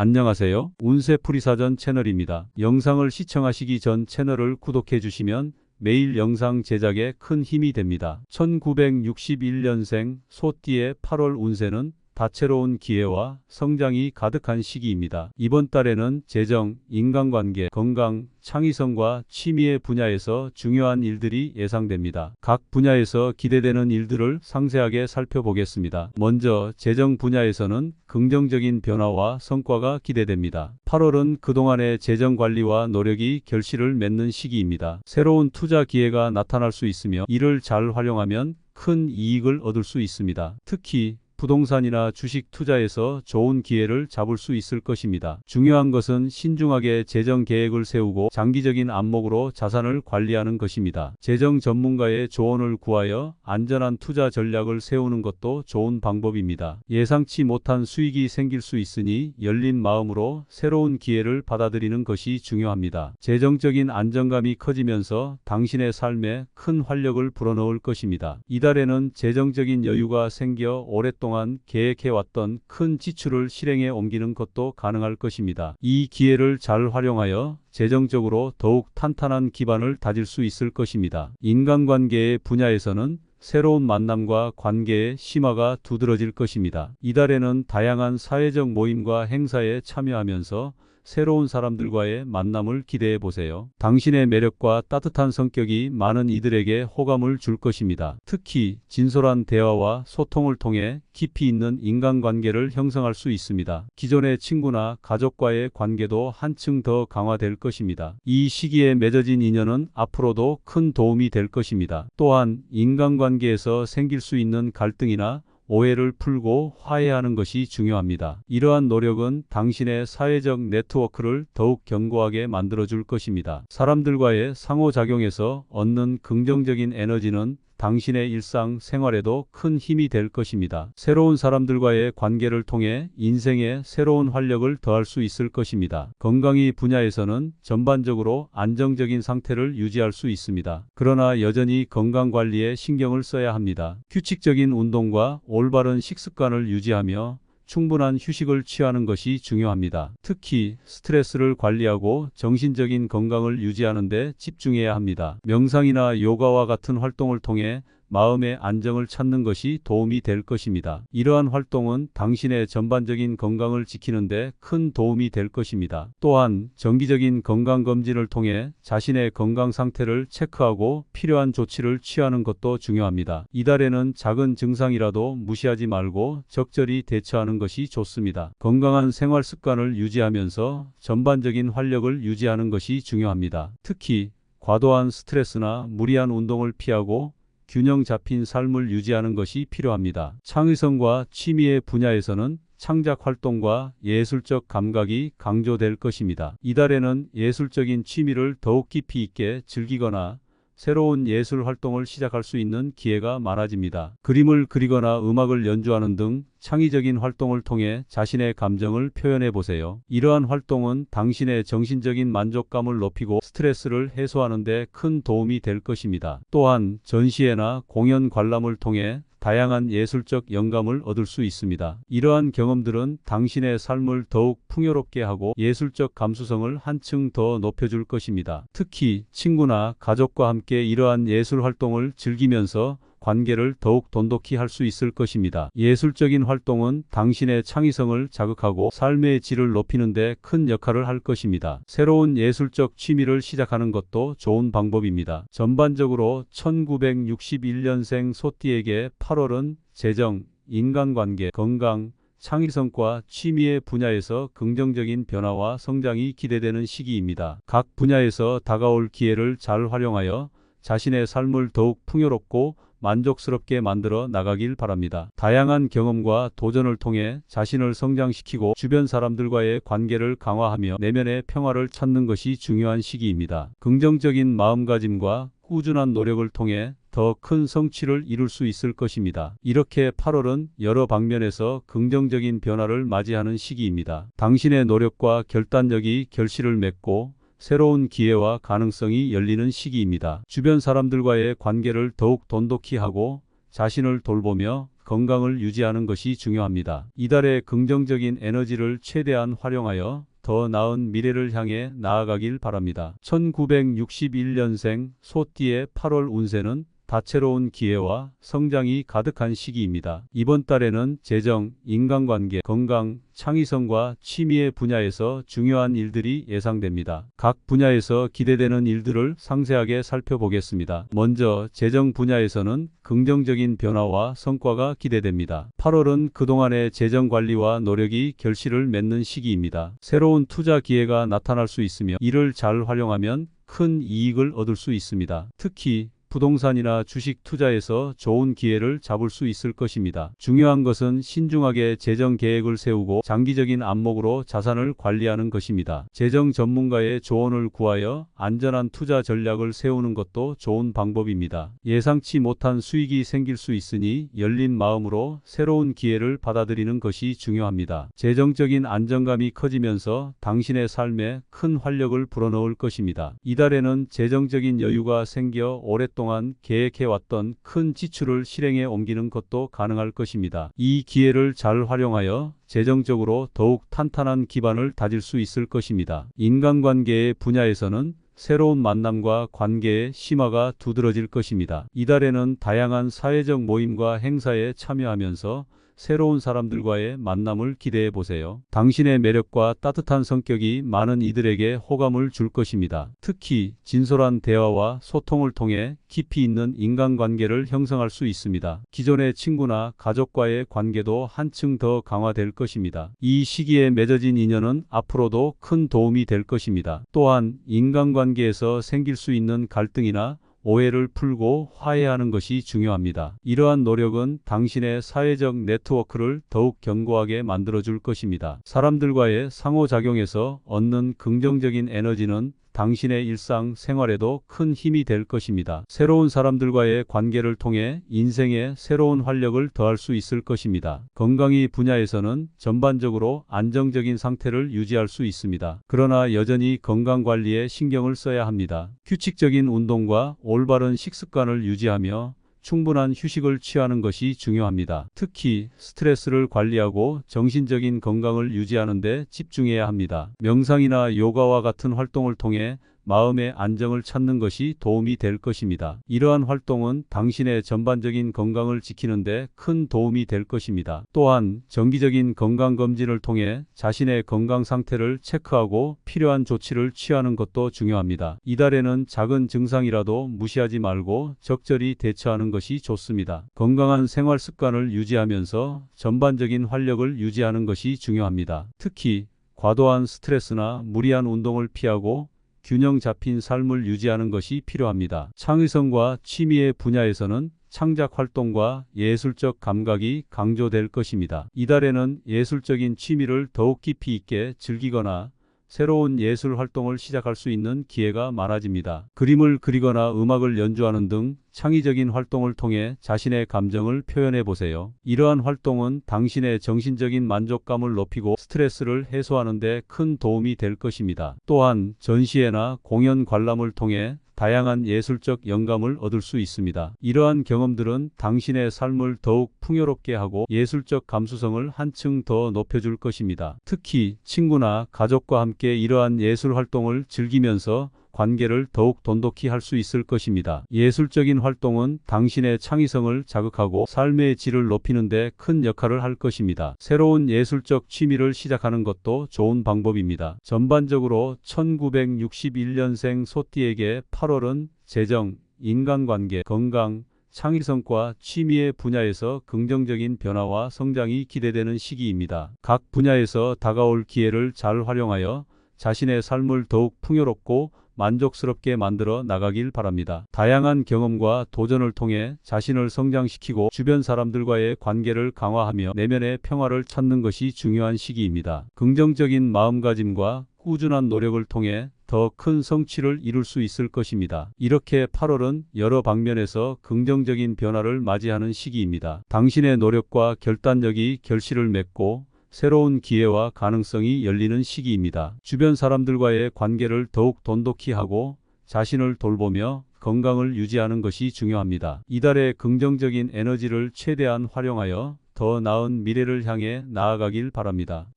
안녕하세요. 운세풀이사전 채널입니다. 영상을 시청하시기 전 채널을 구독해 주시면 매일 영상 제작에 큰 힘이 됩니다. 1961년생 소띠의 8월 운세는 다채로운 기회와 성장이 가득한 시기입니다. 이번 달에는 재정, 인간관계, 건강, 창의성과 취미의 분야에서 중요한 일들이 예상됩니다. 각 분야에서 기대되는 일들을 상세하게 살펴보겠습니다. 먼저 재정 분야에서는 긍정적인 변화와 성과가 기대됩니다. 8월은 그동안의 재정 관리와 노력이 결실을 맺는 시기입니다. 새로운 투자 기회가 나타날 수 있으며 이를 잘 활용하면 큰 이익을 얻을 수 있습니다. 특히 부동산이나 주식 투자에서 좋은 기회를 잡을 수 있을 것입니다. 중요한 것은 신중하게 재정 계획을 세우고 장기적인 안목으로 자산을 관리하는 것입니다. 재정 전문가의 조언을 구하여 안전한 투자 전략을 세우는 것도 좋은 방법입니다. 예상치 못한 수익이 생길 수 있으니 열린 마음으로 새로운 기회를 받아들이는 것이 중요합니다. 재정적인 안정감이 커지면서 당신의 삶에 큰 활력을 불어넣을 것입니다. 이달에는 재정적인 여유가 생겨 오랫동안 계획해왔던 큰 지출을 실행에 옮기는 것도 가능할 것입니다. 이 기회를 잘 활용하여 재정적으로 더욱 탄탄한 기반을 다질 수 있을 것입니다. 인간관계의 분야에서는 새로운 만남과 관계의 심화가 두드러질 것입니다. 이달에는 다양한 사회적 모임과 행사에 참여하면서 새로운 사람들과의 만남을 기대해 보세요. 당신의 매력과 따뜻한 성격이 많은 이들에게 호감을 줄 것입니다. 특히 진솔한 대화와 소통을 통해 깊이 있는 인간관계를 형성할 수 있습니다. 기존의 친구나 가족과의 관계도 한층 더 강화될 것입니다. 이 시기에 맺어진 인연은 앞으로도 큰 도움이 될 것입니다. 또한 인간관계에서 생길 수 있는 갈등이나 오해를 풀고 화해하는 것이 중요합니다. 이러한 노력은 당신의 사회적 네트워크를 더욱 견고하게 만들어줄 것입니다. 사람들과의 상호작용에서 얻는 긍정적인 에너지는 당신의 일상 생활에도 큰 힘이 될 것입니다. 새로운 사람들과의 관계를 통해 인생에 새로운 활력을 더할 수 있을 것입니다. 건강의 분야에서는 전반적으로 안정적인 상태를 유지할 수 있습니다. 그러나 여전히 건강관리에 신경을 써야 합니다. 규칙적인 운동과 올바른 식습관을 유지하며 충분한 휴식을 취하는 것이 중요합니다. 특히 스트레스를 관리하고 정신적인 건강을 유지하는 데 집중해야 합니다. 명상이나 요가와 같은 활동을 통해 마음의 안정을 찾는 것이 도움이 될 것입니다. 이러한 활동은 당신의 전반적인 건강을 지키는 데 큰 도움이 될 것입니다. 또한 정기적인 건강검진을 통해 자신의 건강 상태를 체크하고 필요한 조치를 취하는 것도 중요합니다. 이달에는 작은 증상이라도 무시하지 말고 적절히 대처하는 것이 좋습니다. 건강한 생활 습관을 유지하면서 전반적인 활력을 유지하는 것이 중요합니다. 특히 과도한 스트레스나 무리한 운동을 피하고 균형 잡힌 삶을 유지하는 것이 필요합니다. 창의성과 취미의 분야에서는 창작 활동과 예술적 감각이 강조될 것입니다. 이달에는 예술적인 취미를 더욱 깊이 있게 즐기거나 새로운 예술 활동을 시작할 수 있는 기회가 많아집니다. 그림을 그리거나 음악을 연주하는 등 창의적인 활동을 통해 자신의 감정을 표현해 보세요. 이러한 활동은 당신의 정신적인 만족감을 높이고 스트레스를 해소하는 데 큰 도움이 될 것입니다. 또한 전시회나 공연 관람을 통해 다양한 예술적 영감을 얻을 수 있습니다. 이러한 경험들은 당신의 삶을 더욱 풍요롭게 하고 예술적 감수성을 한층 더 높여줄 것입니다. 특히 친구나 가족과 함께 이러한 예술 활동을 즐기면서 관계를 더욱 돈독히 할 수 있을 것입니다. 예술적인 활동은 당신의 창의성을 자극하고 삶의 질을 높이는 데 큰 역할을 할 것입니다. 새로운 예술적 취미를 시작하는 것도 좋은 방법입니다. 전반적으로 1961년생 소띠에게 8월은 재정, 인간관계, 건강, 창의성과 취미의 분야에서 긍정적인 변화와 성장이 기대되는 시기입니다. 각 분야에서 다가올 기회를 잘 활용하여 자신의 삶을 더욱 풍요롭고 만족스럽게 만들어 나가길 바랍니다. 다양한 경험과 도전을 통해 자신을 성장시키고 주변 사람들과의 관계를 강화하며 내면의 평화를 찾는 것이 중요한 시기입니다. 긍정적인 마음가짐과 꾸준한 노력을 통해 더 큰 성취를 이룰 수 있을 것입니다. 이렇게 8월은 여러 방면에서 긍정적인 변화를 맞이하는 시기입니다. 당신의 노력과 결단력이 결실을 맺고 새로운 기회와 가능성이 열리는 시기입니다. 주변 사람들과의 관계를 더욱 돈독히 하고 자신을 돌보며 건강을 유지하는 것이 중요합니다. 이달의 긍정적인 에너지를 최대한 활용하여 더 나은 미래를 향해 나아가길 바랍니다. 1961년생 소띠의 8월 운세는 다채로운 기회와 성장이 가득한 시기입니다. 이번 달에는 재정, 인간관계, 건강, 창의성과 취미의 분야에서 중요한 일들이 예상됩니다. 각 분야에서 기대되는 일들을 상세하게 살펴보겠습니다. 먼저 재정 분야에서는 긍정적인 변화와 성과가 기대됩니다. 8월은 그동안의 재정 관리와 노력이 결실을 맺는 시기입니다. 새로운 투자 기회가 나타날 수 있으며 이를 잘 활용하면 큰 이익을 얻을 수 있습니다. 특히 부동산이나 주식 투자에서 좋은 기회를 잡을 수 있을 것입니다. 중요한 것은 신중하게 재정 계획을 세우고 장기적인 안목으로 자산을 관리하는 것입니다. 재정 전문가의 조언을 구하여 안전한 투자 전략을 세우는 것도 좋은 방법입니다. 예상치 못한 수익이 생길 수 있으니 열린 마음으로 새로운 기회를 받아들이는 것이 중요합니다. 재정적인 안정감이 커지면서 당신의 삶에 큰 활력을 불어넣을 것입니다. 이달에는 재정적인 여유가 생겨 오랫동안 계획해왔던 큰 지출을 실행에 옮기는 것도 가능할 것입니다. 이 기회를 잘 활용하여 재정적으로 더욱 탄탄한 기반을 다질 수 있을 것입니다. 인간관계의 분야에서는 새로운 만남과 관계의 심화가 두드러질 것입니다. 이달에는 다양한 사회적 모임과 행사에 참여하면서 새로운 사람들과의 만남을 기대해 보세요. 당신의 매력과 따뜻한 성격이 많은 이들에게 호감을 줄 것입니다. 특히 진솔한 대화와 소통을 통해 깊이 있는 인간관계를 형성할 수 있습니다. 기존의 친구나 가족과의 관계도 한층 더 강화될 것입니다. 이 시기에 맺어진 인연은 앞으로도 큰 도움이 될 것입니다. 또한 인간관계에서 생길 수 있는 갈등이나 오해를 풀고 화해하는 것이 중요합니다. 이러한 노력은 당신의 사회적 네트워크를 더욱 견고하게 만들어줄 것입니다. 사람들과의 상호작용에서 얻는 긍정적인 에너지는 당신의 일상 생활에도 큰 힘이 될 것입니다. 새로운 사람들과의 관계를 통해 인생에 새로운 활력을 더할 수 있을 것입니다. 건강의 분야에서는 전반적으로 안정적인 상태를 유지할 수 있습니다. 그러나 여전히 건강관리에 신경을 써야 합니다. 규칙적인 운동과 올바른 식습관을 유지하며 충분한 휴식을 취하는 것이 중요합니다. 특히 스트레스를 관리하고 정신적인 건강을 유지하는 데 집중해야 합니다. 명상이나 요가와 같은 활동을 통해 마음의 안정을 찾는 것이 도움이 될 것입니다. 이러한 활동은 당신의 전반적인 건강을 지키는 데 큰 도움이 될 것입니다. 또한 정기적인 건강검진을 통해 자신의 건강 상태를 체크하고 필요한 조치를 취하는 것도 중요합니다. 이달에는 작은 증상이라도 무시하지 말고 적절히 대처하는 것이 좋습니다. 건강한 생활 습관을 유지하면서 전반적인 활력을 유지하는 것이 중요합니다. 특히 과도한 스트레스나 무리한 운동을 피하고 균형 잡힌 삶을 유지하는 것이 필요합니다. 창의성과 취미의 분야에서는 창작 활동과 예술적 감각이 강조될 것입니다. 이달에는 예술적인 취미를 더욱 깊이 있게 즐기거나 새로운 예술 활동을 시작할 수 있는 기회가 많아집니다. 그림을 그리거나 음악을 연주하는 등 창의적인 활동을 통해 자신의 감정을 표현해 보세요. 이러한 활동은 당신의 정신적인 만족감을 높이고 스트레스를 해소하는 데 큰 도움이 될 것입니다. 또한 전시회나 공연 관람을 통해 다양한 예술적 영감을 얻을 수 있습니다. 이러한 경험들은 당신의 삶을 더욱 풍요롭게 하고 예술적 감수성을 한층 더 높여줄 것입니다. 특히 친구나 가족과 함께 이러한 예술 활동을 즐기면서 관계를 더욱 돈독히 할 수 있을 것입니다. 예술적인 활동은 당신의 창의성을 자극하고 삶의 질을 높이는 데 큰 역할을 할 것입니다. 새로운 예술적 취미를 시작하는 것도 좋은 방법입니다. 전반적으로 1961년생 소띠에게 8월은 재정, 인간관계, 건강, 창의성과 취미의 분야에서 긍정적인 변화와 성장이 기대되는 시기입니다. 각 분야에서 다가올 기회를 잘 활용하여 자신의 삶을 더욱 풍요롭고 만족스럽게 만들어 나가길 바랍니다. 다양한 경험과 도전을 통해 자신을 성장시키고 주변 사람들과의 관계를 강화하며 내면의 평화를 찾는 것이 중요한 시기입니다. 긍정적인 마음가짐과 꾸준한 노력을 통해 더 큰 성취를 이룰 수 있을 것입니다. 이렇게 8월은 여러 방면에서 긍정적인 변화를 맞이하는 시기입니다. 당신의 노력과 결단력이 결실을 맺고 새로운 기회와 가능성이 열리는 시기입니다. 주변 사람들과의 관계를 더욱 돈독히 하고 자신을 돌보며 건강을 유지하는 것이 중요합니다. 이달의 긍정적인 에너지를 최대한 활용하여 더 나은 미래를 향해 나아가길 바랍니다.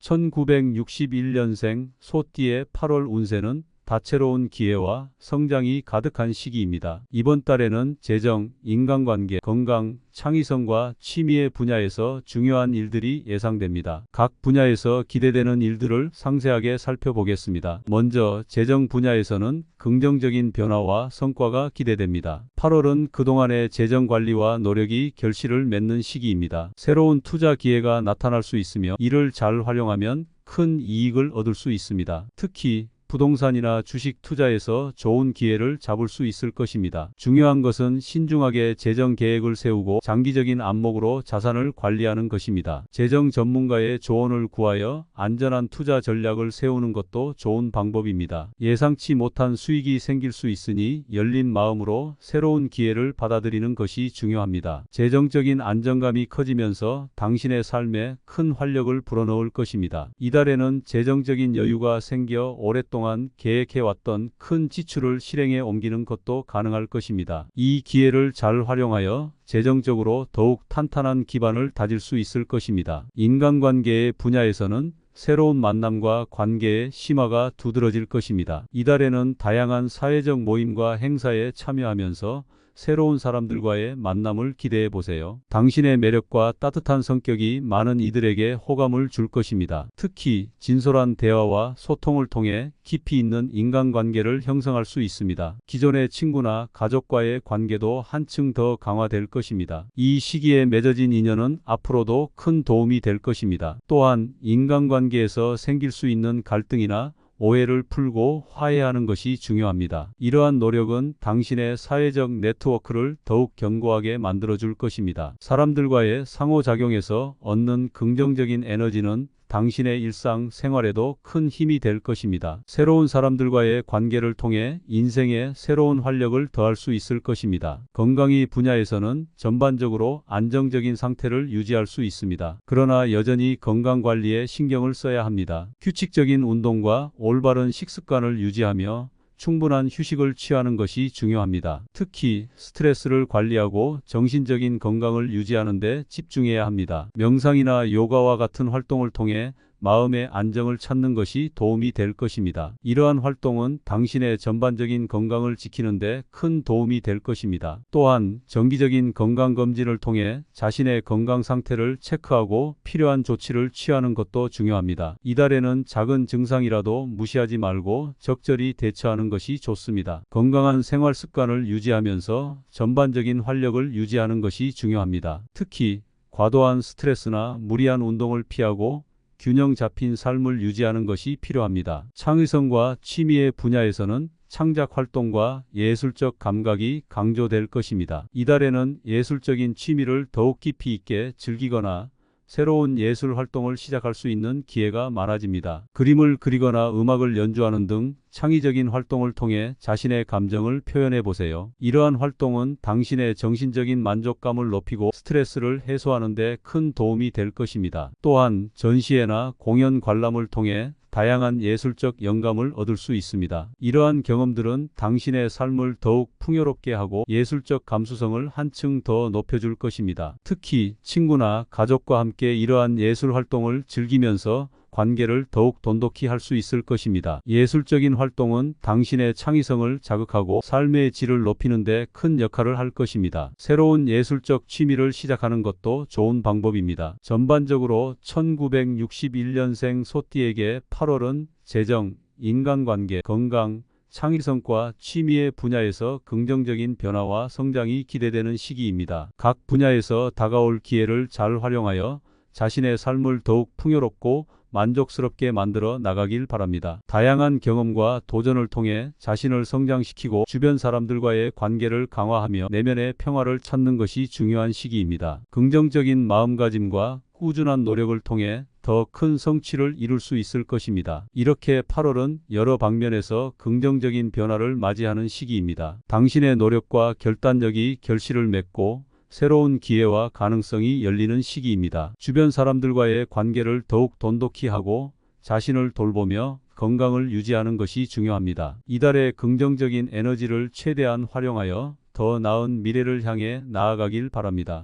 1961년생 소띠의 8월 운세는 다채로운 기회와 성장이 가득한 시기입니다. 이번 달에는 재정, 인간관계, 건강, 창의성과 취미의 분야에서 중요한 일들이 예상됩니다. 각 분야에서 기대되는 일들을 상세하게 살펴보겠습니다. 먼저 재정 분야에서는 긍정적인 변화와 성과가 기대됩니다. 8월은 그동안의 재정 관리와 노력이 결실을 맺는 시기입니다. 새로운 투자 기회가 나타날 수 있으며 이를 잘 활용하면 큰 이익을 얻을 수 있습니다. 특히 부동산이나 주식 투자에서 좋은 기회를 잡을 수 있을 것입니다. 중요한 것은 신중하게 재정 계획을 세우고 장기적인 안목으로 자산을 관리하는 것입니다. 재정 전문가의 조언을 구하여 안전한 투자 전략을 세우는 것도 좋은 방법입니다. 예상치 못한 수익이 생길 수 있으니 열린 마음으로 새로운 기회를 받아들이는 것이 중요합니다. 재정적인 안정감이 커지면서 당신의 삶에 큰 활력을 불어넣을 것입니다. 이달에는 재정적인 여유가 생겨 오랫동안 계획해왔던 큰 지출을 실행에 옮기는 것도 가능할 것입니다. 이 기회를 잘 활용하여 재정적으로 더욱 탄탄한 기반을 다질 수 있을 것입니다. 인간관계의 분야에서는 새로운 만남과 관계의 심화가 두드러질 것입니다. 이달에는 다양한 사회적 모임과 행사에 참여하면서 새로운 사람들과의 만남을 기대해 보세요. 당신의 매력과 따뜻한 성격이 많은 이들에게 호감을 줄 것입니다. 특히 진솔한 대화와 소통을 통해 깊이 있는 인간관계를 형성할 수 있습니다. 기존의 친구나 가족과의 관계도 한층 더 강화될 것입니다. 이 시기에 맺어진 인연은 앞으로도 큰 도움이 될 것입니다. 또한 인간관계에서 생길 수 있는 갈등이나 오해를 풀고 화해하는 것이 중요합니다. 이러한 노력은 당신의 사회적 네트워크를 더욱 견고하게 만들어줄 것입니다. 사람들과의 상호작용에서 얻는 긍정적인 에너지는 당신의 일상 생활에도 큰 힘이 될 것입니다. 새로운 사람들과의 관계를 통해 인생에 새로운 활력을 더할 수 있을 것입니다. 건강의 분야에서는 전반적으로 안정적인 상태를 유지할 수 있습니다. 그러나 여전히 건강관리에 신경을 써야 합니다. 규칙적인 운동과 올바른 식습관을 유지하며 충분한 휴식을 취하는 것이 중요합니다. 특히 스트레스를 관리하고 정신적인 건강을 유지하는 데 집중해야 합니다. 명상이나 요가와 같은 활동을 통해 마음의 안정을 찾는 것이 도움이 될 것입니다. 이러한 활동은 당신의 전반적인 건강을 지키는 데 큰 도움이 될 것입니다. 또한 정기적인 건강검진을 통해 자신의 건강 상태를 체크하고 필요한 조치를 취하는 것도 중요합니다. 이달에는 작은 증상이라도 무시하지 말고 적절히 대처하는 것이 좋습니다. 건강한 생활 습관을 유지하면서 전반적인 활력을 유지하는 것이 중요합니다. 특히 과도한 스트레스나 무리한 운동을 피하고 균형 잡힌 삶을 유지하는 것이 필요합니다. 창의성과 취미의 분야에서는 창작 활동과 예술적 감각이 강조될 것입니다. 이달에는 예술적인 취미를 더욱 깊이 있게 즐기거나 새로운 예술 활동을 시작할 수 있는 기회가 많아집니다. 그림을 그리거나 음악을 연주하는 등 창의적인 활동을 통해 자신의 감정을 표현해 보세요. 이러한 활동은 당신의 정신적인 만족감을 높이고 스트레스를 해소하는 데 큰 도움이 될 것입니다. 또한 전시회나 공연 관람을 통해 다양한 예술적 영감을 얻을 수 있습니다. 이러한 경험들은 당신의 삶을 더욱 풍요롭게 하고 예술적 감수성을 한층 더 높여줄 것입니다. 특히 친구나 가족과 함께 이러한 예술 활동을 즐기면서 관계를 더욱 돈독히 할 수 있을 것입니다. 예술적인 활동은 당신의 창의성을 자극하고 삶의 질을 높이는 데 큰 역할을 할 것입니다. 새로운 예술적 취미를 시작하는 것도 좋은 방법입니다. 전반적으로 1961년생 소띠에게 8월은 재정, 인간관계, 건강, 창의성과 취미의 분야에서 긍정적인 변화와 성장이 기대되는 시기입니다. 각 분야에서 다가올 기회를 잘 활용하여 자신의 삶을 더욱 풍요롭고 만족스럽게 만들어 나가길 바랍니다. 다양한 경험과 도전을 통해 자신을 성장시키고 주변 사람들과의 관계를 강화하며 내면의 평화를 찾는 것이 중요한 시기입니다. 긍정적인 마음가짐과 꾸준한 노력을 통해 더 큰 성취를 이룰 수 있을 것입니다. 이렇게 8월은 여러 방면에서 긍정적인 변화를 맞이하는 시기입니다. 당신의 노력과 결단력이 결실을 맺고 새로운 기회와 가능성이 열리는 시기입니다. 주변 사람들과의 관계를 더욱 돈독히 하고 자신을 돌보며 건강을 유지하는 것이 중요합니다. 이달의 긍정적인 에너지를 최대한 활용하여 더 나은 미래를 향해 나아가길 바랍니다.